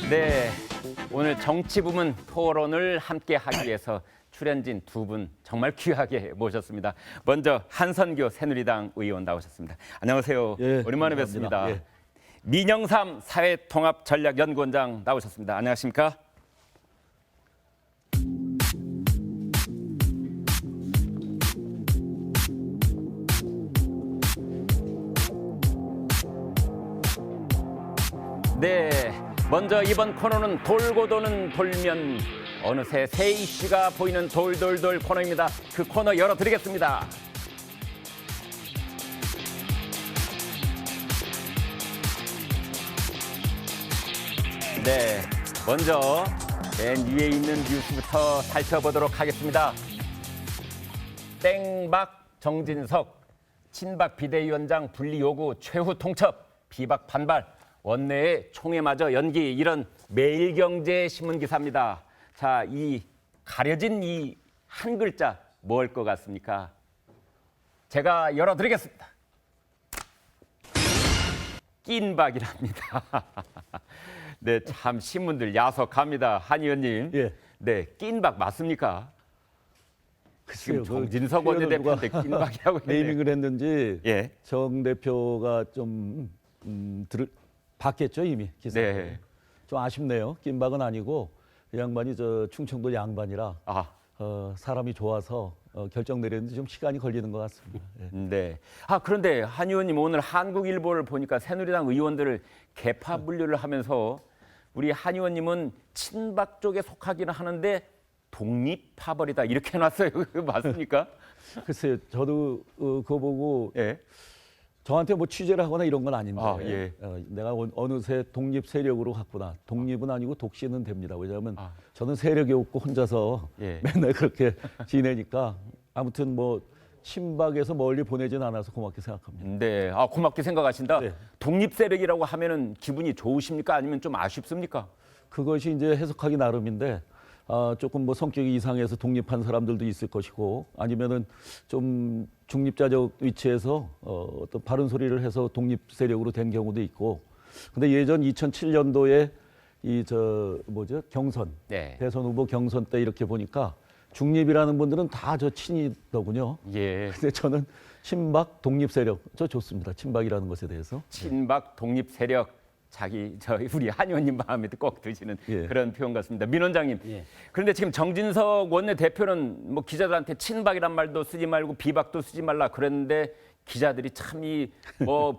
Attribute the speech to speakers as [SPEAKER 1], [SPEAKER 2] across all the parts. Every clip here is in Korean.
[SPEAKER 1] 네, 오늘 정치 부문 토론을 함께 하기 위해서 출연진 두 분 정말 귀하게 모셨습니다. 먼저 한선교 새누리당 의원 나오셨습니다. 안녕하세요.
[SPEAKER 2] 예,
[SPEAKER 1] 오랜만에
[SPEAKER 2] 감사합니다.
[SPEAKER 1] 뵙습니다.
[SPEAKER 2] 예.
[SPEAKER 1] 민영삼 사회통합전략연구원장 나오셨습니다. 안녕하십니까? 네, 먼저 이번 코너는 돌고 도는 돌면 어느새 새 이슈가 보이는 돌돌돌 코너입니다. 그 코너 열어드리겠습니다. 네, 먼저 맨 위에 있는 뉴스부터 살펴보도록 하겠습니다. 땡박 정진석, 친박 비대위원장 분리 요구 최후 통첩, 비박 반발, 원내의 총회마저 연기, 이런 매일경제 신문 기사입니다. 자, 이 가려진 이 한 글자 뭘 것 같습니까? 제가 열어드리겠습니다. 낀박이랍니다. 네, 참 신문들 야속합니다. 한 의원님.
[SPEAKER 2] 예.
[SPEAKER 1] 네, 낀박 맞습니까? 지금
[SPEAKER 2] 글쎄요,
[SPEAKER 1] 정진석
[SPEAKER 2] 표현을
[SPEAKER 1] 원내대표한테
[SPEAKER 2] 누가
[SPEAKER 1] 낀박이라고 했네요.
[SPEAKER 2] 네이밍을 했는지
[SPEAKER 1] 예.
[SPEAKER 2] 정 대표가 좀 봤겠죠 이미 기사.
[SPEAKER 1] 네.
[SPEAKER 2] 좀 아쉽네요. 낀박은 아니고 이 양반이 저 충청도 양반이라
[SPEAKER 1] 아,
[SPEAKER 2] 사람이 좋아서 결정 내렸는데 좀 시간이 걸리는 것 같습니다. 예.
[SPEAKER 1] 네. 아, 그런데 한 의원님 오늘 한국일보를 보니까 새누리당 의원들을 개파 분류를 하면서 우리 한 의원님은 친박 쪽에 속하기는 하는데 독립파벌이다 이렇게 해놨어요. 그거 맞습니까?
[SPEAKER 2] 글쎄요, 저도 그거 보고
[SPEAKER 1] 예.
[SPEAKER 2] 저한테 뭐 취재를 하거나 이런 건 아닌데
[SPEAKER 1] 아, 예.
[SPEAKER 2] 내가 어느새 독립 세력으로 갔구나. 독립은 아니고 독신은 됩니다. 왜냐하면
[SPEAKER 1] 아.
[SPEAKER 2] 저는 세력이 없고 혼자서
[SPEAKER 1] 예.
[SPEAKER 2] 맨날 그렇게 지내니까 아무튼 뭐 친박에서 멀리 보내진 않아서 고맙게 생각합니다.
[SPEAKER 1] 네. 아, 고맙게 생각하신다.
[SPEAKER 2] 네.
[SPEAKER 1] 독립 세력이라고 하면은 기분이 좋으십니까? 아니면 좀 아쉽습니까?
[SPEAKER 2] 그것이 이제 해석하기 나름인데 조금 뭐 성격이 이상해서 독립한 사람들도 있을 것이고 아니면은 좀 중립자적 위치에서 어떤 바른 소리를 해서 독립 세력으로 된 경우도 있고. 근데 예전 2007년도에 이 경선
[SPEAKER 1] 네.
[SPEAKER 2] 대선 후보 경선 때 이렇게 보니까 중립이라는 분들은 다 저 친이더군요.
[SPEAKER 1] 예.
[SPEAKER 2] 근데 저는 친박 독립 세력 저 좋습니다. 친박이라는 것에 대해서.
[SPEAKER 1] 친박 독립 세력, 우리 한 의원님 마음에 꼭 드시는
[SPEAKER 2] 예.
[SPEAKER 1] 그런 표현 같습니다. 민 원장님.
[SPEAKER 3] 예.
[SPEAKER 1] 그런데 지금 정진석 원내대표는 뭐 기자들한테 친박이란 말도 쓰지 말고 비박도 쓰지 말라 그랬는데 기자들이 참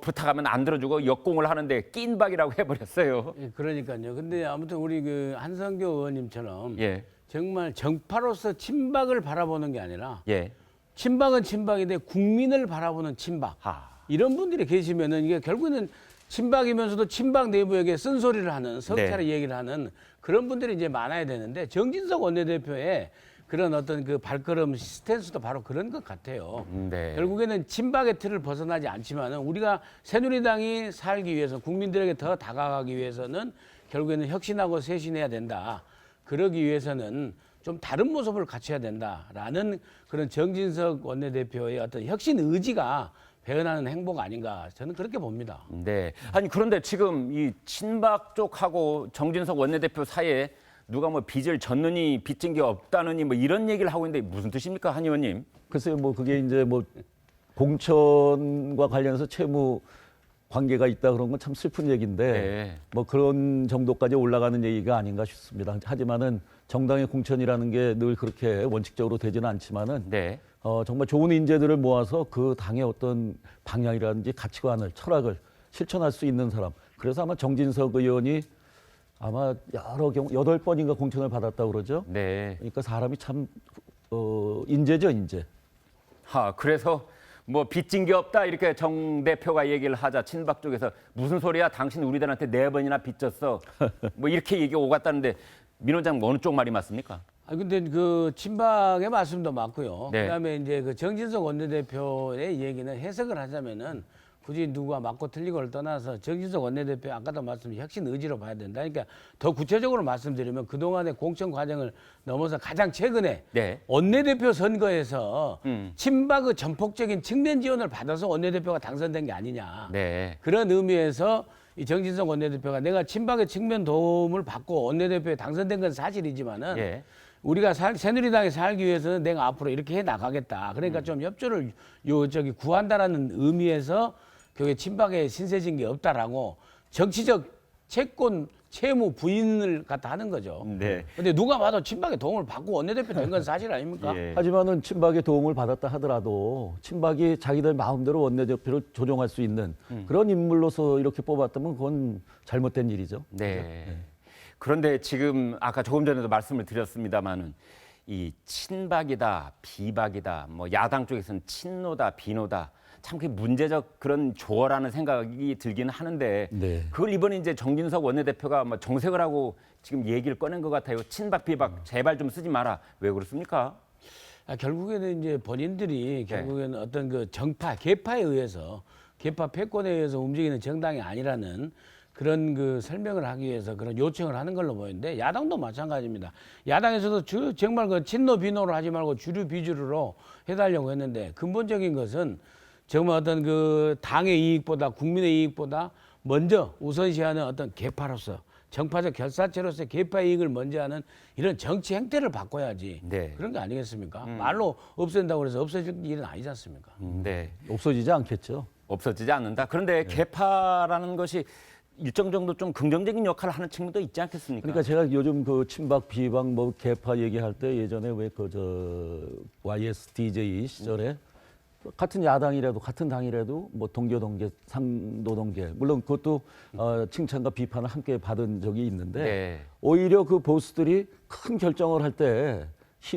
[SPEAKER 1] 부탁하면 안 들어주고 역공을 하는데 낀박이라고 해버렸어요.
[SPEAKER 3] 예, 그러니까요. 근데 아무튼 우리 그 한성교 의원님처럼
[SPEAKER 1] 예.
[SPEAKER 3] 정말 정파로서 친박을 바라보는 게 아니라
[SPEAKER 1] 예.
[SPEAKER 3] 친박은 친박인데 국민을 바라보는 친박.
[SPEAKER 1] 하.
[SPEAKER 3] 이런 분들이 계시면은 이게 결국에는 친박이면서도 친박 내부에게 쓴소리를 하는 석차를 얘기를 하는 그런 분들이 이제 많아야 되는데 정진석 원내대표의 그런 어떤 그 발걸음 스탠스도 바로 그런 것 같아요.
[SPEAKER 1] 네.
[SPEAKER 3] 결국에는 친박의 틀을 벗어나지 않지만은 우리가 새누리당이 살기 위해서 국민들에게 더 다가가기 위해서는 결국에는 혁신하고 쇄신해야 된다. 그러기 위해서는 좀 다른 모습을 갖춰야 된다라는 그런 정진석 원내대표의 어떤 혁신 의지가 배어나는 행보가 아닌가 저는 그렇게 봅니다.
[SPEAKER 1] 네. 아니 그런데 지금 이 친박 쪽하고 정진석 원내대표 사이에 누가 뭐 빚을 졌느니 빚진 게 없다느니 뭐 이런 얘기를 하고 있는데 무슨 뜻입니까, 한 의원님?
[SPEAKER 2] 글쎄요, 뭐 그게 이제 뭐 공천과 관련해서 채무 관계가 있다 그런 건 참 슬픈 얘기인데
[SPEAKER 1] 네.
[SPEAKER 2] 뭐 그런 정도까지 올라가는 얘기가 아닌가 싶습니다. 하지만은 정당의 공천이라는 게 늘 그렇게 원칙적으로 되지는 않지만은
[SPEAKER 1] 네.
[SPEAKER 2] 정말 좋은 인재들을 모아서 그 당의 어떤 방향이라든지 가치관을 철학을 실천할 수 있는 사람. 그래서 아마 정진석 의원이 아마 여러 경우 8번인가 공천을 받았다고 그러죠.
[SPEAKER 1] 네.
[SPEAKER 2] 그러니까 사람이 참 인재죠, 인재.
[SPEAKER 1] 그래서 뭐 빚진 게 없다 이렇게 정 대표가 얘기를 하자 친박 쪽에서 무슨 소리야? 당신 우리들한테 4번이나 빚졌어. 뭐 이렇게 얘기가 오갔다는데 민 원장 어느 쪽 말이 맞습니까?
[SPEAKER 3] 근데 그 친박의 말씀도 맞고요.
[SPEAKER 1] 네.
[SPEAKER 3] 그다음에 이제 그 정진석 원내대표의 얘기는 해석을 하자면은 굳이 누가 맞고 틀리고를 떠나서 정진석 원내대표 아까도 말씀드린 혁신 의지로 봐야 된다. 그러니까 더 구체적으로 말씀드리면 그동안의 공천 과정을 넘어서 가장 최근에
[SPEAKER 1] 네.
[SPEAKER 3] 원내대표 선거에서 친박의 전폭적인 측면 지원을 받아서 원내대표가 당선된 게 아니냐.
[SPEAKER 1] 네.
[SPEAKER 3] 그런 의미에서 이 정진석 원내대표가 내가 친박의 측면 도움을 받고 원내대표에 당선된 건 사실이지만은
[SPEAKER 1] 예.
[SPEAKER 3] 우리가 새누리당에 살기 위해서는 내가 앞으로 이렇게 해 나가겠다. 그러니까 좀 협조를 구한다라는 의미에서 교회 친박에 신세진 게 없다라고 정치적 채권 채무 부인을 갖다 하는 거죠.
[SPEAKER 1] 네.
[SPEAKER 3] 근데 누가 봐도 친박의 도움을 받고 원내대표 된 건 사실 아닙니까?
[SPEAKER 1] 예.
[SPEAKER 2] 하지만은 친박의 도움을 받았다 하더라도 친박이 자기들 마음대로 원내대표를 조종할 수 있는 그런 인물로서 이렇게 뽑았다면 그건 잘못된 일이죠.
[SPEAKER 1] 네. 그런데 지금 아까 조금 전에도 말씀을 드렸습니다마는 이 친박이다, 비박이다, 뭐 야당 쪽에서는 친노다, 비노다. 참 그 문제적 그런 조어라는 생각이 들기는 하는데
[SPEAKER 2] 네.
[SPEAKER 1] 그걸 이번에 이제 정진석 원내대표가 뭐 정색을 하고 지금 얘기를 꺼낸 것 같아요. 친박, 비박 제발 좀 쓰지 마라. 왜 그렇습니까?
[SPEAKER 3] 결국에는 이제 본인들이 결국에는 어떤 그 정파, 계파에 의해서 계파 패권에 의해서 움직이는 정당이 아니라는 그런 그 설명을 하기 위해서 그런 요청을 하는 걸로 보이는데 야당도 마찬가지입니다. 야당에서도 정말 그 친노 비노로 하지 말고 주류 비주류로 해달라고 했는데 근본적인 것은 정말 어떤 그 당의 이익보다 국민의 이익보다 먼저 우선시하는 어떤 계파로서 정파적 결사체로서의 계파 이익을 먼저 하는 이런 정치 행태를 바꿔야지.
[SPEAKER 1] 네.
[SPEAKER 3] 그런 게 아니겠습니까? 말로 없앤다고 해서 없어질 일은 아니지 않습니까?
[SPEAKER 1] 네.
[SPEAKER 2] 없어지지 않겠죠.
[SPEAKER 1] 없어지지 않는다. 그런데 개파라는 것이 일정 정도 좀 긍정적인 역할을 하는 측면도 있지 않겠습니까?
[SPEAKER 2] 그러니까 제가 요즘 그 친박, 비박, 뭐 개파 얘기할 때 예전에 왜 YSDJ 시절에 같은 야당이라도 같은 당이라도 뭐 동교동계, 상도동계 물론 그것도 칭찬과 비판을 함께 받은 적이 있는데
[SPEAKER 1] 네.
[SPEAKER 2] 오히려 그 보수들이 큰 결정을 할 때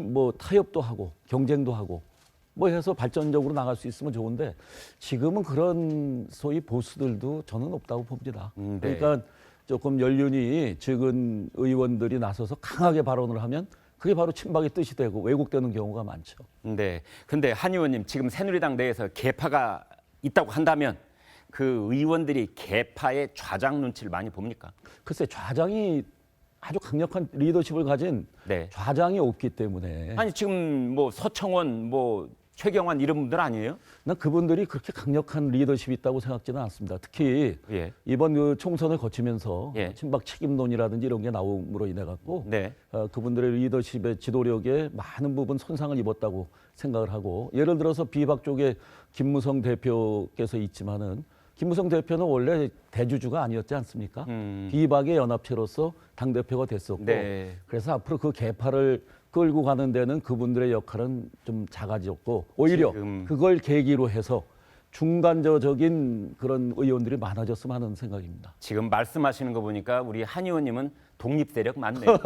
[SPEAKER 2] 뭐 타협도 하고 경쟁도 하고 뭐 해서 발전적으로 나갈 수 있으면 좋은데 지금은 그런 소위 보수들도 저는 없다고 봅니다.
[SPEAKER 1] 네.
[SPEAKER 2] 그러니까 조금 연륜이 적은 의원들이 나서서 강하게 발언을 하면 그게 바로 친박의 뜻이 되고 왜곡되는 경우가 많죠.
[SPEAKER 1] 네. 근데 한 의원님 지금 새누리당 내에서 개파가 있다고 한다면 그 의원들이 개파의 좌장 눈치를 많이 봅니까?
[SPEAKER 2] 글쎄 좌장이 아주 강력한 리더십을 가진
[SPEAKER 1] 네.
[SPEAKER 2] 좌장이 없기 때문에
[SPEAKER 1] 아니 지금 뭐 서청원, 뭐 최경환 이런 분들 아니에요?
[SPEAKER 2] 난 그분들이 그렇게 강력한 리더십이 있다고 생각지는 않습니다. 특히
[SPEAKER 1] 예.
[SPEAKER 2] 이번 그 총선을 거치면서
[SPEAKER 1] 예.
[SPEAKER 2] 친박 책임론이라든지 이런 게 나옴으로 인해 갖고
[SPEAKER 1] 네.
[SPEAKER 2] 그분들의 리더십의 지도력에 많은 부분 손상을 입었다고 생각을 하고 예를 들어서 비박 쪽에 김무성 대표께서 있지만은 김무성 대표는 원래 대주주가 아니었지 않습니까? 비박의 연합체로서 당대표가 됐었고
[SPEAKER 1] 네.
[SPEAKER 2] 그래서 앞으로 그 개파를 끌고 가는 데는 그분들의 역할은 좀 작아졌고 오히려
[SPEAKER 1] 지금-
[SPEAKER 2] 그걸 계기로 해서 중간저적인 그런 의원들이 많아졌으면 하는 생각입니다.
[SPEAKER 1] 지금 말씀하시는 거 보니까 우리 한 의원님은 독립 세력 맞네요.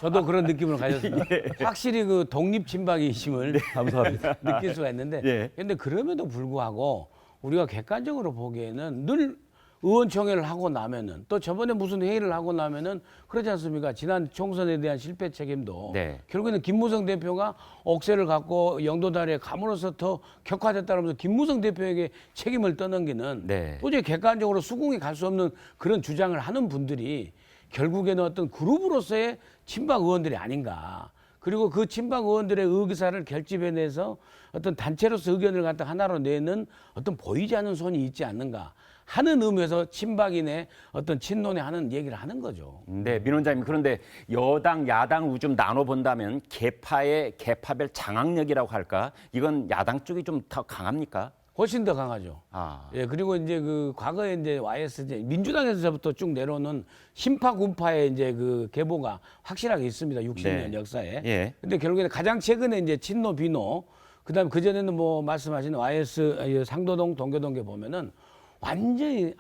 [SPEAKER 3] 저도 그런 느낌을 가졌습니다. 확실히 그 독립 친박이심을
[SPEAKER 2] 감사합니다.
[SPEAKER 3] 느낄 수가 있는데
[SPEAKER 1] 예.
[SPEAKER 3] 근데 그럼에도 불구하고 우리가 객관적으로 보기에는 늘 의원총회를 하고 나면은 또 저번에 무슨 회의를 하고 나면은 그렇지 않습니까? 지난 총선에 대한 실패 책임도
[SPEAKER 1] 네.
[SPEAKER 3] 결국에는 김무성 대표가 억세를 갖고 영도다리에 감으로써 더 격화됐다면서 김무성 대표에게 책임을 떠넘기는
[SPEAKER 1] 네.
[SPEAKER 3] 도저히 객관적으로 수긍이 갈 수 없는 그런 주장을 하는 분들이 결국에는 어떤 그룹으로서의 친박 의원들이 아닌가. 그리고 그 친박 의원들의 의사를 결집해내서 어떤 단체로서 의견을 갖다 하나로 내는 어떤 보이지 않는 손이 있지 않는가 하는 의미에서 친박인의 어떤 친논에 하는 얘기를 하는 거죠.
[SPEAKER 1] 네, 민 원장님. 그런데 여당, 야당으로 좀 나눠 본다면 개파의 개파별 장악력이라고 할까? 이건 야당 쪽이 좀 더 강합니까?
[SPEAKER 3] 훨씬 더 강하죠.
[SPEAKER 1] 아,
[SPEAKER 3] 예, 그리고 이제 그 과거에 이제 YS 이제 민주당에서부터 쭉 내려오는 신파 군파의 이제 그 계보가 확실하게 있습니다. 60년
[SPEAKER 1] 네.
[SPEAKER 3] 역사에.
[SPEAKER 1] 예.
[SPEAKER 3] 근데 결국에는 가장 최근에 이제 친노 비노 그다음에 그 전에는 뭐 말씀하신 YS 상도동 동교동계 보면은 완전히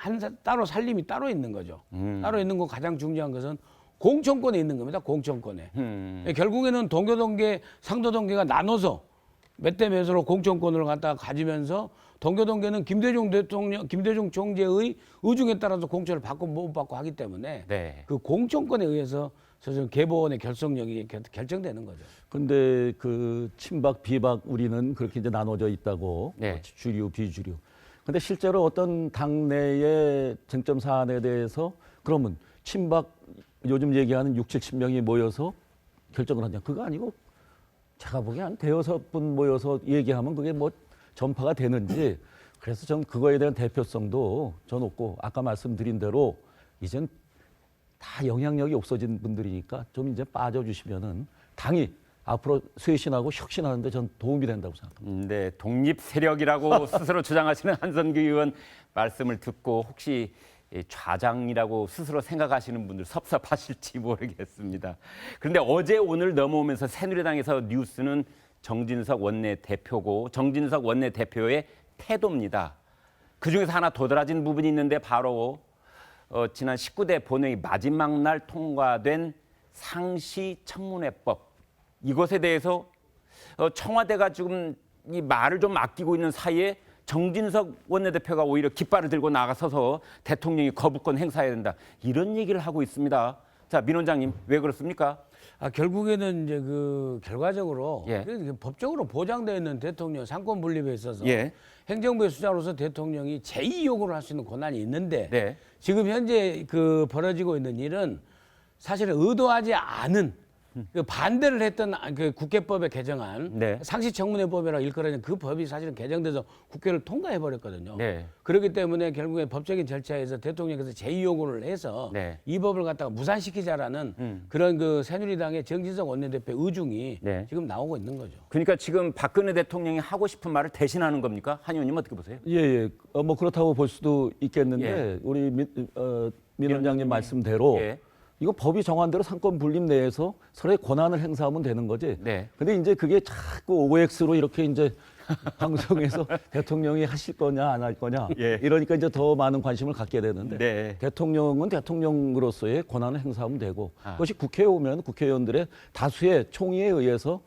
[SPEAKER 3] 따로 살림이 따로 있는 거죠. 따로 있는 거 가장 중요한 것은 공천권에 있는 겁니다. 공천권에. 예, 결국에는 동교동계 상도동계가 나눠서 몇 대 몇으로 공천권을 갖다가 가지면서 동교동계는 김대중 대통령, 김대중 총재의 의중에 따라서 공천을 받고 못 받고 하기 때문에
[SPEAKER 1] 네.
[SPEAKER 3] 그 공천권에 의해서 저는 개보원의 결속력이 결정되는 거죠.
[SPEAKER 2] 근데 그 친박, 비박 우리는 그렇게 이제 나눠져 있다고
[SPEAKER 1] 네.
[SPEAKER 2] 주류, 비주류. 근데 실제로 어떤 당내의 쟁점 사안에 대해서 그러면 친박 요즘 얘기하는 60, 70명이 모여서 결정을 하냐. 그거 아니고 제가 보기엔 한 대여섯 분 모여서 얘기하면 그게 뭐 전파가 되는지 그래서 전 그거에 대한 대표성도 전 없고 아까 말씀드린 대로 이젠 다 영향력이 없어진 분들이니까 좀 이제 빠져주시면은 당이 앞으로 쇄신하고 혁신하는데 전 도움이 된다고 생각합니다.
[SPEAKER 1] 네, 독립 세력이라고 스스로 주장하시는 한선규 의원 말씀을 듣고 혹시 좌장이라고 스스로 생각하시는 분들 섭섭하실지 모르겠습니다. 그런데 어제 오늘 넘어오면서 새누리당에서 뉴스는 정진석 원내대표고 정진석 원내대표의 태도입니다. 그중에서 하나 도드라진 부분이 있는데 바로 지난 19대 본회의 마지막 날 통과된 상시청문회법. 이것에 대해서 청와대가 지금 이 말을 좀 아끼고 있는 사이에 정진석 원내대표가 오히려 깃발을 들고 나가서서 대통령이 거부권 행사해야 된다. 이런 얘기를 하고 있습니다. 자, 민 원장님, 왜 그렇습니까?
[SPEAKER 3] 결국에는 이제 그 결과적으로
[SPEAKER 1] 예.
[SPEAKER 3] 법적으로 보장되어 있는 대통령 상권 분립에 있어서
[SPEAKER 1] 예.
[SPEAKER 3] 행정부의 수장으로서 대통령이 제2 요구를 할 수 있는 권한이 있는데
[SPEAKER 1] 네.
[SPEAKER 3] 지금 현재 그 벌어지고 있는 일은 사실은 의도하지 않은 그 반대를 했던 그 국회법에 개정한
[SPEAKER 1] 네.
[SPEAKER 3] 상시청문회법이라고 일컬어진 그 법이 사실은 개정돼서 국회를 통과해 버렸거든요.
[SPEAKER 1] 네.
[SPEAKER 3] 그렇기 때문에 결국에 법적인 절차에서 대통령께서 제2 요구를 해서
[SPEAKER 1] 네.
[SPEAKER 3] 이 법을 갖다가 무산시키자라는 그런 그 새누리당의 정진석 원내대표 의중이
[SPEAKER 1] 네.
[SPEAKER 3] 지금 나오고 있는 거죠.
[SPEAKER 1] 그러니까 지금 박근혜 대통령이 하고 싶은 말을 대신하는 겁니까? 한 의원님 어떻게 보세요?
[SPEAKER 2] 예. 뭐 그렇다고 볼 수도 있겠는데
[SPEAKER 1] 예.
[SPEAKER 2] 우리 민 원장님 말씀대로
[SPEAKER 1] 예.
[SPEAKER 2] 이거 법이 정한 대로 상권 분립 내에서 서로의 권한을 행사하면 되는 거지.
[SPEAKER 1] 네.
[SPEAKER 2] 근데 이제 그게 자꾸 OX로 이렇게 이제 방송에서 대통령이 하실 거냐 안 할 거냐
[SPEAKER 1] 예.
[SPEAKER 2] 이러니까 이제 더 많은 관심을 갖게 되는데
[SPEAKER 1] 네.
[SPEAKER 2] 대통령은 대통령으로서의 권한을 행사하면 되고
[SPEAKER 1] 아.
[SPEAKER 2] 그것이 국회에 오면 국회의원들의 다수의 총의에 의해서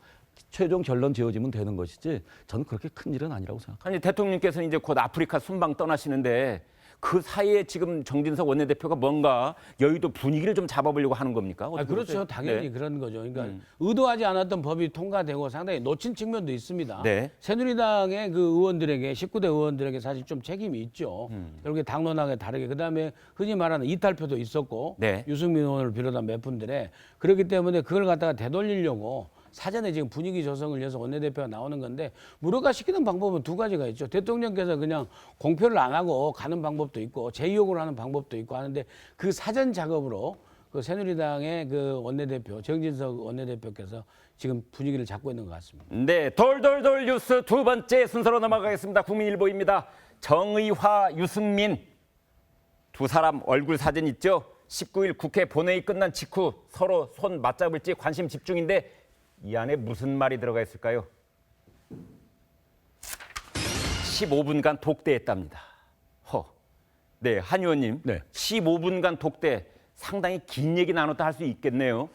[SPEAKER 2] 최종 결론 지어지면 되는 것이지 저는 그렇게 큰 일은 아니라고 생각합니다.
[SPEAKER 1] 아니 대통령께서는 이제 곧 아프리카 순방 떠나시는데 그 사이에 지금 정진석 원내대표가 뭔가 여의도 분위기를 좀 잡아보려고 하는 겁니까? 어떻게
[SPEAKER 3] 그렇죠.
[SPEAKER 1] 보세요?
[SPEAKER 3] 당연히
[SPEAKER 1] 네.
[SPEAKER 3] 그런 거죠. 그러니까 의도하지 않았던 법이 통과되고 상당히 놓친 측면도 있습니다.
[SPEAKER 1] 네.
[SPEAKER 3] 새누리당의 그 의원들에게 19대 의원들에게 사실 좀 책임이 있죠. 결국에 당론하게 다르게 그다음에 흔히 말하는 이탈표도 있었고
[SPEAKER 1] 네.
[SPEAKER 3] 유승민 의원을 비롯한 몇 분들의 그렇기 때문에 그걸 갖다가 되돌리려고 사전에 지금 분위기 조성을 위해서 원내대표가 나오는 건데 무력화시키는 방법은 두 가지가 있죠. 대통령께서 그냥 공표를 안 하고 가는 방법도 있고 제2요구를 하는 방법도 있고 하는데 그 사전 작업으로 그 새누리당의 그 원내대표 정진석 원내대표께서 지금 분위기를 잡고 있는 것 같습니다.
[SPEAKER 1] 네, 돌돌돌 뉴스 두 번째 순서로 넘어가겠습니다. 국민일보입니다. 정의화, 유승민 두 사람 얼굴 사진 있죠? 19일 국회 본회의 끝난 직후 서로 손 맞잡을지 관심 집중인데 이 안에 무슨 말이 들어가 있을까요? 15분간 독대했답니다. 네, 한 의원님.
[SPEAKER 2] 네.
[SPEAKER 1] 15분간 독대 상당히 긴 얘기 나눴다 할 수 있겠네요.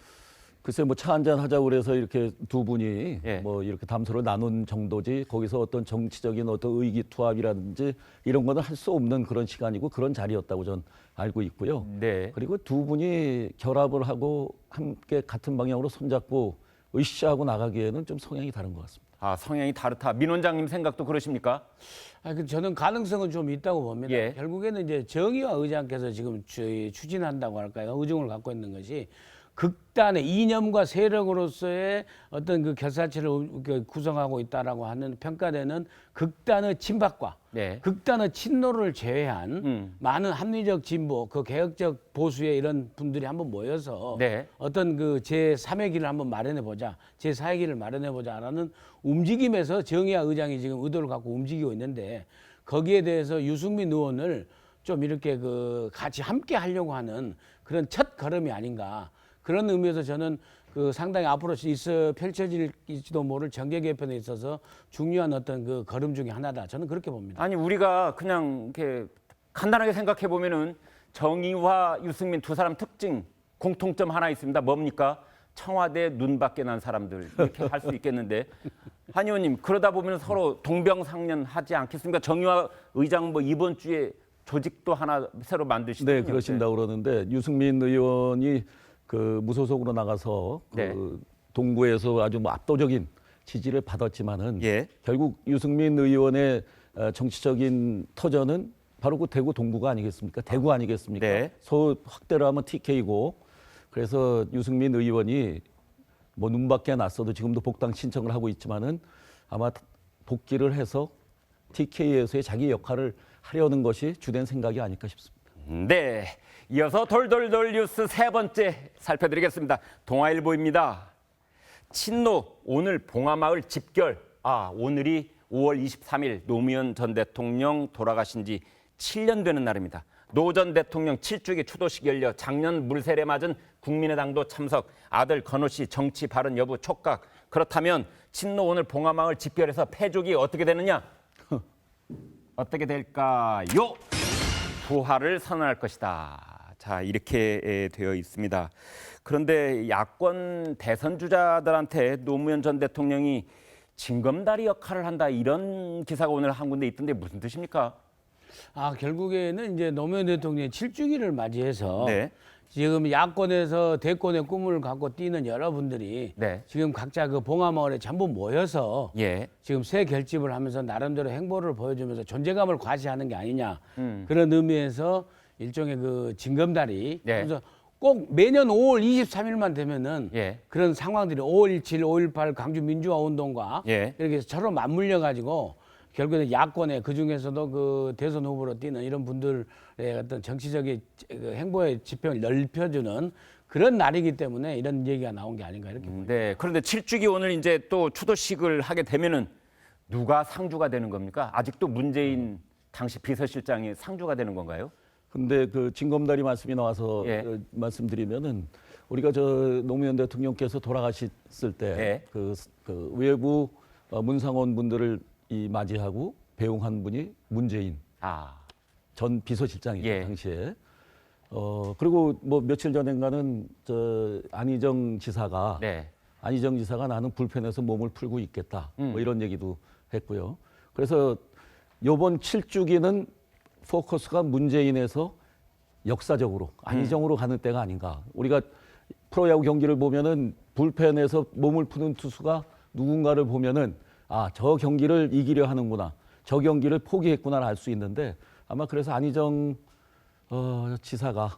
[SPEAKER 2] 글쎄 뭐 차 한잔 하자고 그래서 이렇게 두 분이
[SPEAKER 1] 예.
[SPEAKER 2] 뭐 이렇게 담소를 나눈 정도지 거기서 어떤 정치적인 어떤 의기투합이라든지 이런 거는 할 수 없는 그런 시간이고 그런 자리였다고 전 알고 있고요.
[SPEAKER 1] 네.
[SPEAKER 2] 그리고 두 분이 결합을 하고 함께 같은 방향으로 손잡고 으쌰하고 나가기에는 좀 성향이 다른 것 같습니다.
[SPEAKER 1] 아, 성향이 다르다. 민 원장님 생각도 그러십니까?
[SPEAKER 3] 저는 가능성은 좀 있다고 봅니다.
[SPEAKER 1] 예.
[SPEAKER 3] 결국에는 이제 정의와 의장께서 지금 추진한다고 할까요? 의중을 갖고 있는 것이 극단의 이념과 세력으로서의 어떤 그 결사체를 구성하고 있다라고 하는 평가되는 극단의 친박과
[SPEAKER 1] 네.
[SPEAKER 3] 극단의 친노를 제외한 많은 합리적 진보, 그 개혁적 보수의 이런 분들이 한번 모여서
[SPEAKER 1] 네.
[SPEAKER 3] 어떤 그 제3의 길을 한번 마련해 보자, 제4의 길을 마련해 보자라는 움직임에서 정의와 의장이 지금 의도를 갖고 움직이고 있는데 거기에 대해서 유승민 의원을 좀 이렇게 그 같이 함께 하려고 하는 그런 첫 걸음이 아닌가. 그런 의미에서 저는 그 상당히 앞으로 펼쳐질지도 모를 정계 개편에 있어서 중요한 어떤 그 걸음 중에 하나다. 저는 그렇게 봅니다.
[SPEAKER 1] 아니 우리가 그냥 이렇게 간단하게 생각해 보면은 정의와 유승민 두 사람 특징 공통점 하나 있습니다. 뭡니까? 청와대 눈밖에 난 사람들 이렇게 할 수 있겠는데 한 의원님 그러다 보면 서로 동병상련하지 않겠습니까? 정의와 의장 뭐 이번 주에 조직도 하나 새로 만드시더라고요.
[SPEAKER 2] 네, 그러신다고 그러는데 유승민 의원이 그 무소속으로 나가서
[SPEAKER 1] 네.
[SPEAKER 2] 그 동구에서 아주 뭐 압도적인 지지를 받았지만은
[SPEAKER 1] 예.
[SPEAKER 2] 결국 유승민 의원의 정치적인 터전은 바로 그 대구 동구가 아니겠습니까? 대구 아니겠습니까?
[SPEAKER 1] 네.
[SPEAKER 2] 소 확대로 하면 TK고 그래서 유승민 의원이 뭐 눈밖에 났어도 지금도 복당 신청을 하고 있지만은 아마 복귀를 해서 TK에서의 자기 역할을 하려는 것이 주된 생각이 아닐까 싶습니다.
[SPEAKER 1] 네, 이어서 돌돌돌 뉴스 세 번째 살펴드리겠습니다. 동아일보입니다. 친노 오늘 봉하마을 집결. 오늘이 5월 23일 노무현 전 대통령 돌아가신 지 7년 되는 날입니다. 노 전 대통령 7주기 추도식 열려 작년 물세례 맞은 국민의당도 참석. 아들 건호 씨 정치 발언 여부 촉각. 그렇다면 친노 오늘 봉하마을 집결에서 패족이 어떻게 되느냐? 어떻게 될까요? 부활을 선언할 것이다. 자, 이렇게 되어 있습니다. 그런데 야권 대선 주자들한테 노무현 전 대통령이 징검다리 역할을 한다, 이런 기사가 오늘 한 군데 있던데 무슨 뜻입니까?
[SPEAKER 3] 결국에는 이제 노무현 대통령의 7주기를 맞이해서
[SPEAKER 1] 네.
[SPEAKER 3] 지금 야권에서 대권의 꿈을 갖고 뛰는 여러분들이
[SPEAKER 1] 네.
[SPEAKER 3] 지금 각자 그 봉하마을에 전부 모여서
[SPEAKER 1] 예.
[SPEAKER 3] 지금 새 결집을 하면서 나름대로 행보를 보여주면서 존재감을 과시하는 게 아니냐, 그런 의미에서 일종의 그 징검다리.
[SPEAKER 1] 네.
[SPEAKER 3] 그래서 꼭 매년 5월 23일만 되면은
[SPEAKER 1] 예.
[SPEAKER 3] 그런 상황들이 5월 27, 5.18 광주 민주화 운동과
[SPEAKER 1] 예.
[SPEAKER 3] 이렇게 해서 서로 맞물려 가지고 결국에 야권에, 그 중에서도 그 대선 후보로 뛰는 이런 분들의 어떤 정치적인 그 행보의 지평을 넓혀주는 그런 날이기 때문에 이런 얘기가 나온 게 아닌가, 이렇게 보입니다.
[SPEAKER 1] 네. 그런데 7주기 오늘 이제 또 추도식을 하게 되면은 누가 상주가 되는 겁니까? 아직도 문재인 당시 비서실장이 상주가 되는 건가요?
[SPEAKER 2] 근데 그 징검다리 말씀이 나와서
[SPEAKER 1] 예.
[SPEAKER 2] 말씀드리면은 우리가 저 노무현 대통령께서 돌아가셨을 때
[SPEAKER 1] 예.
[SPEAKER 2] 그 외부 문상원 분들을 맞이하고 배웅한 분이 문재인 전 비서실장이죠,
[SPEAKER 1] 예.
[SPEAKER 2] 당시에. 그리고 뭐 며칠 전인가는 저 안희정 지사가
[SPEAKER 1] 네.
[SPEAKER 2] 나는 불편해서 몸을 풀고 있겠다, 뭐 이런 얘기도 했고요. 그래서 이번 7주기는 포커스가 문재인에서 역사적으로 안희정으로 가는 때가 아닌가. 우리가 프로야구 경기를 보면은 불펜에서 몸을 푸는 투수가 누군가를 보면은 저 경기를 이기려 하는구나, 저 경기를 포기했구나를 알 수 있는데, 아마 그래서 안희정 지사가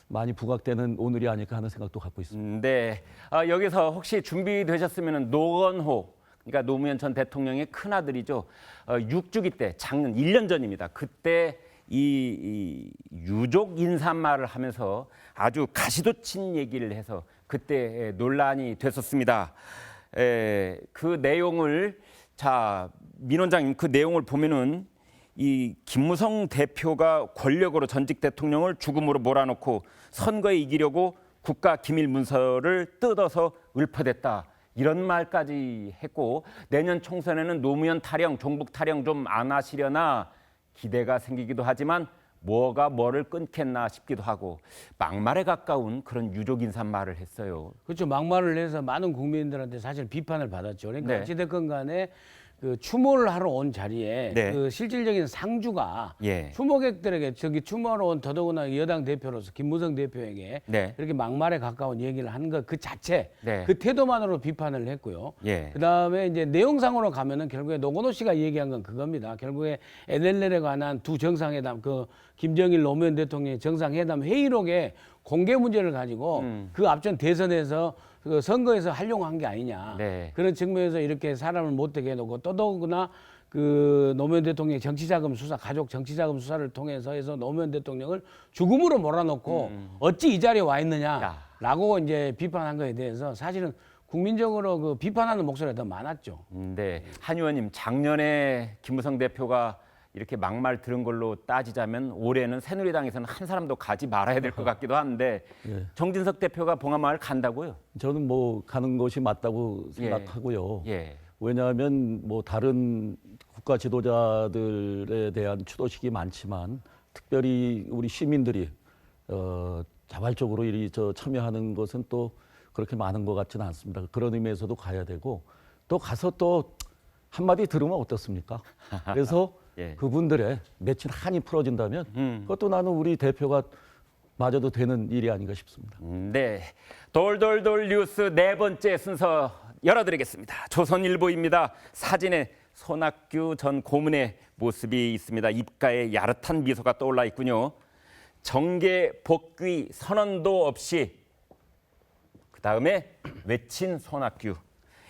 [SPEAKER 2] 많이 부각되는 오늘이 아닐까 하는 생각도 갖고 있습니다.
[SPEAKER 1] 네. 여기서 혹시 준비되셨으면 노건호, 그러니까 노무현 전 대통령의 큰아들이죠. 6주기 때, 작년 1년 전입니다. 그때 이 유족 인사말을 하면서 아주 가시돋친 얘기를 해서 그때 논란이 됐었습니다. 그 내용을, 민 원장님, 그 내용을 보면은 이 김무성 대표가 권력으로 전직 대통령을 죽음으로 몰아넣고 선거에 이기려고 국가 기밀 문서를 뜯어서 읊어댔다, 이런 말까지 했고, 내년 총선에는 노무현 타령, 종북 타령 좀 안 하시려나 기대가 생기기도 하지만 뭐가 뭐를 끊겠나 싶기도 하고, 막말에 가까운 그런 유족 인사말을 했어요.
[SPEAKER 3] 그렇죠. 막말을 해서 많은 국민들한테 사실 비판을 받았죠. 그러니까
[SPEAKER 1] 네.
[SPEAKER 3] 어찌됐건 간에 그 추모를 하러 온 자리에
[SPEAKER 1] 네.
[SPEAKER 3] 그 실질적인 상주가
[SPEAKER 1] 예.
[SPEAKER 3] 추모객들에게, 저기 추모하러 온 더더구나 여당 대표로서 김무성 대표에게
[SPEAKER 1] 네.
[SPEAKER 3] 이렇게 막말에 가까운 얘기를 하는 것 그 자체,
[SPEAKER 1] 네.
[SPEAKER 3] 그 태도만으로 비판을 했고요.
[SPEAKER 1] 예.
[SPEAKER 3] 그다음에 이제 내용상으로 가면은 결국에 노건호 씨가 얘기한 건 그겁니다. 결국에 NLL에 관한 두 정상회담, 그 김정일 노무현 대통령의 정상회담 회의록에 공개 문제를 가지고 그 앞전 대선에서 그 선거에서 활용한 게 아니냐.
[SPEAKER 1] 네.
[SPEAKER 3] 그런 측면에서 이렇게 사람을 못되게 해놓고, 더더구나 그 노무현 대통령의 정치자금 수사, 가족 정치자금 수사를 통해서 해서 노무현 대통령을 죽음으로 몰아넣고 어찌 이 자리에 와 있느냐라고 이제 비판한 거에 대해서 사실은 국민적으로 그 비판하는 목소리가 더 많았죠.
[SPEAKER 1] 네. 한 의원님, 작년에 김무성 대표가 이렇게 막말 들은 걸로 따지자면 올해는 새누리당에서는 한 사람도 가지 말아야 될 것 같기도 한데,
[SPEAKER 2] 예.
[SPEAKER 1] 정진석 대표가 봉하마을 간다고요?
[SPEAKER 2] 저는 뭐 가는 것이 맞다고 생각하고요.
[SPEAKER 1] 예.
[SPEAKER 2] 왜냐하면 뭐 다른 국가 지도자들에 대한 추도식이 많지만 특별히 우리 시민들이 자발적으로 참여하는 것은 또 그렇게 많은 것 같지는 않습니다. 그런 의미에서도 가야 되고, 또 가서 또 한마디 들으면 어떻습니까? 그래서
[SPEAKER 1] 예.
[SPEAKER 2] 그분들의 맺힌 한이 풀어진다면 그것도 나는 우리 대표가 맞아도 되는 일이 아닌가 싶습니다.
[SPEAKER 1] 네. 돌돌돌 뉴스 네 번째 순서 열어드리겠습니다. 조선일보입니다. 사진에 손학규 전 고문의 모습이 있습니다. 입가에 야릇한 미소가 떠올라 있군요. 정계 복귀 선언도 없이 그다음에 외친 손학규.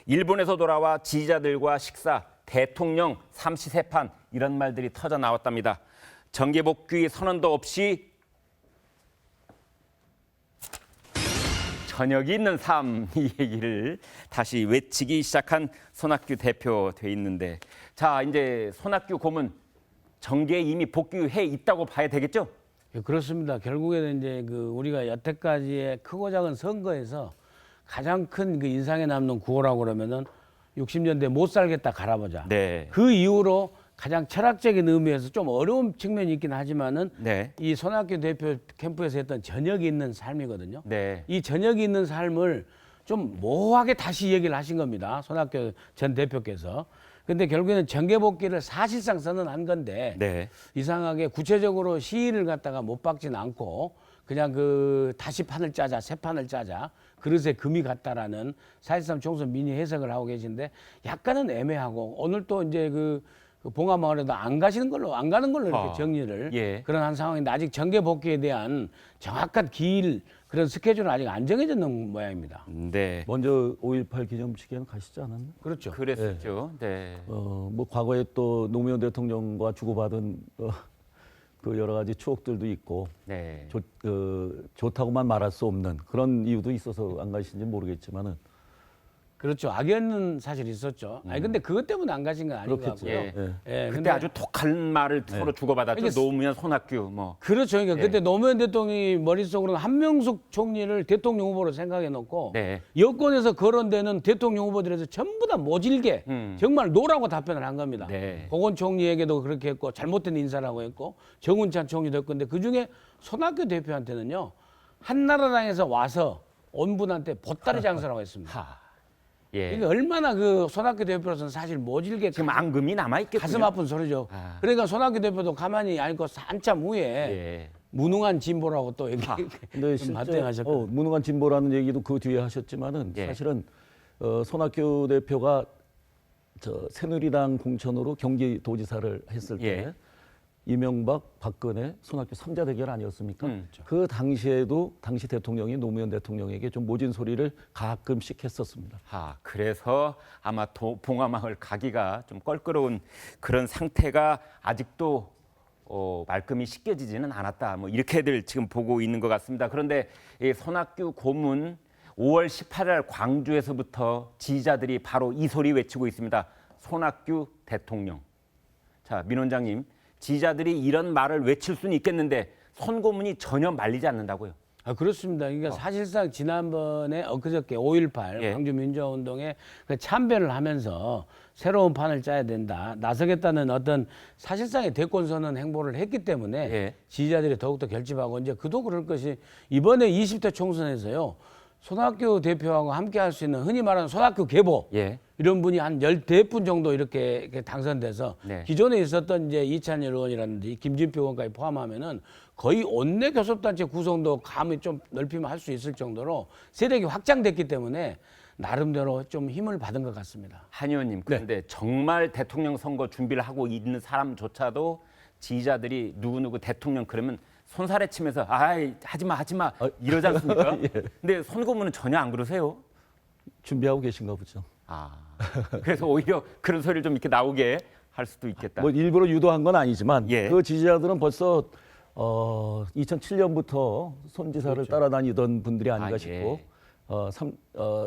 [SPEAKER 1] 일본에서 돌아와 지지자들과 식사, 대통령 삼시세판 이런 말들이 터져 나왔답니다. 정계복귀 선언도 없이 저녁이 있는 삶 이 얘기를 다시 외치기 시작한 손학규 대표 돼 있는데 자 이제 손학규 고문 정계에 이미 복귀해 있다고 봐야 되겠죠?
[SPEAKER 3] 예, 그렇습니다. 결국에는 이제 그 우리가 여태까지의 크고 작은 선거에서 가장 큰 그 인상에 남는 구호라고 그러면은 60년대 못 살겠다 갈아보자.
[SPEAKER 1] 네.
[SPEAKER 3] 그 이후로 가장 철학적인 의미에서 좀 어려운 측면이 있긴 하지만은
[SPEAKER 1] 네.
[SPEAKER 3] 이 손학규 대표 캠프에서 했던 저녁이 있는 삶이거든요.
[SPEAKER 1] 네.
[SPEAKER 3] 이 저녁이 있는 삶을 좀 모호하게 다시 얘기를 하신 겁니다. 손학규 전 대표께서. 근데 결국에는 정계복귀를 사실상 선언한 건데
[SPEAKER 1] 네.
[SPEAKER 3] 이상하게 구체적으로 시일을 갖다가 못 박진 않고 그냥 그 다시 판을 짜자, 새 판을 짜자, 그릇에 금이 같다라는 4.13 총선 미니 해석을 하고 계신데 약간은 애매하고 오늘 또 이제 그 봉화마을에도 안 가는 걸로 이렇게 정리를
[SPEAKER 1] 예.
[SPEAKER 3] 그런 한 상황인데 아직 정계복귀에 대한 정확한 기일 그런 스케줄은 아직 안 정해졌는 모양입니다.
[SPEAKER 1] 네.
[SPEAKER 2] 먼저 5.18 기념식에는 가시지 않았나?
[SPEAKER 3] 그렇죠.
[SPEAKER 1] 그랬었죠. 네.
[SPEAKER 2] 뭐 과거에 또 노무현 대통령과 주고받은 그 여러 가지 추억들도 있고
[SPEAKER 1] 네.
[SPEAKER 2] 좋다고만 말할 수 없는 그런 이유도 있어서 안 가신지 모르겠지만은
[SPEAKER 3] 그렇죠. 악연은 사실 있었죠. 아니 근데 그것 때문에 안 가신 건 아닌 것
[SPEAKER 2] 그렇겠죠.
[SPEAKER 3] 같고요.
[SPEAKER 1] 예.
[SPEAKER 3] 예,
[SPEAKER 1] 그때
[SPEAKER 3] 근데
[SPEAKER 1] 아주 독한 말을 서로 주고받았죠.
[SPEAKER 3] 이게
[SPEAKER 1] 노무현, 손학규 뭐.
[SPEAKER 3] 그렇죠. 그러니까
[SPEAKER 1] 예.
[SPEAKER 3] 그때 노무현 대통령이 머릿속으로는 한명숙 총리를 대통령 후보로 생각해 놓고
[SPEAKER 1] 네.
[SPEAKER 3] 여권에서 거론되는 대통령 후보들에서 전부 다 모질게 정말 노라고 답변을 한 겁니다.
[SPEAKER 1] 네.
[SPEAKER 3] 고건 총리에게도 그렇게 했고 잘못된 인사라고 했고 정운찬 총리도 했고 근데 그중에 손학규 대표한테는요. 한나라당에서 와서 온 분한테 보따리 장사라고 했습니다.
[SPEAKER 1] 하. 예.
[SPEAKER 3] 이게 얼마나 그 손학규 대표로서는 사실 모질게
[SPEAKER 1] 지금 앙금이 남아 있겠군요.
[SPEAKER 3] 가슴 아픈 소리죠.
[SPEAKER 1] 아.
[SPEAKER 3] 그러니까 손학규 대표도 가만히 앉고 한참 후에
[SPEAKER 1] 예.
[SPEAKER 3] 무능한 진보라고 또 얘기
[SPEAKER 2] 근데
[SPEAKER 3] 좀
[SPEAKER 2] 실제
[SPEAKER 3] 맞대응하셨고
[SPEAKER 2] 무능한 진보라는 얘기도 그 뒤에 하셨지만은
[SPEAKER 1] 예.
[SPEAKER 2] 사실은 손학규 대표가 새누리당 공천으로 경기도지사를 했을 때
[SPEAKER 1] 예.
[SPEAKER 2] 이명박, 박근혜, 손학규 3자 대결 아니었습니까? 그 당시에도 당시 대통령이 노무현 대통령에게 좀 모진 소리를 가끔씩 했었습니다.
[SPEAKER 1] 그래서 아마 봉화마을 가기가 좀 껄끄러운 그런 상태가 아직도 말끔히 씻겨지지는 않았다. 뭐 이렇게들 지금 보고 있는 것 같습니다. 그런데 이 손학규 고문 5월 18일 광주에서부터 지지자들이 바로 이 소리 외치고 있습니다. 손학규 대통령. 자, 민 원장님. 지지자들이 이런 말을 외칠 수는 있겠는데 손고문이 전혀 말리지 않는다고요.
[SPEAKER 3] 그렇습니다. 그러니까 사실상 지난번에 엊그저께 5.18
[SPEAKER 1] 예.
[SPEAKER 3] 광주 민주화운동에 그 참배를 하면서 새로운 판을 짜야 된다. 나서겠다는 어떤 사실상의 대권 선언 행보를 했기 때문에
[SPEAKER 1] 예.
[SPEAKER 3] 지지자들이 더욱더 결집하고 이제 그도 그럴 것이 이번에 20대 총선에서요. 손학규 대표하고 함께 할 수 있는 흔히 말하는 손학규 계보
[SPEAKER 1] 예.
[SPEAKER 3] 이런 분이 한 10분 정도 이렇게 당선돼서
[SPEAKER 1] 네.
[SPEAKER 3] 기존에 있었던 이제 이찬열 의원이라든지 김진표 의원까지 포함하면은 거의 원내 교섭단체 구성도 감히 좀 넓히면 할 수 있을 정도로 세력이 확장됐기 때문에 나름대로 좀 힘을 받은 것 같습니다.
[SPEAKER 1] 한 의원님, 그런데 정말 대통령 선거 준비를 하고 있는 사람조차도 지지자들이 누구누구 대통령 그러면 손살에 치면서 하지 마 이러지 않습니까?
[SPEAKER 2] 예.
[SPEAKER 1] 근데 손고문은 전혀 안 그러세요.
[SPEAKER 2] 준비하고 계신가 보죠.
[SPEAKER 1] 그래서 오히려 그런 소리를 좀 이렇게 나오게 할 수도 있겠다.
[SPEAKER 2] 뭐 일부러 유도한 건 아니지만
[SPEAKER 1] 예.
[SPEAKER 2] 그 지지자들은 벌써 2007년부터 손 지사를 따라다니던 분들이 아닌가
[SPEAKER 1] 예.
[SPEAKER 2] 싶고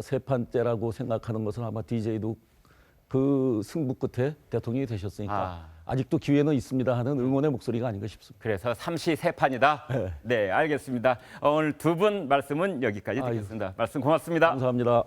[SPEAKER 2] 세 판째라고 생각하는 것은 아마 DJ도 그 승부 끝에 대통령이 되셨으니까 아직도 기회는 있습니다 하는 응원의 목소리가 아닌가 싶습니다.
[SPEAKER 1] 그래서 삼시세판이다. 네, 알겠습니다. 오늘 두 분 말씀은 여기까지 듣겠습니다. 말씀 고맙습니다.
[SPEAKER 2] 감사합니다.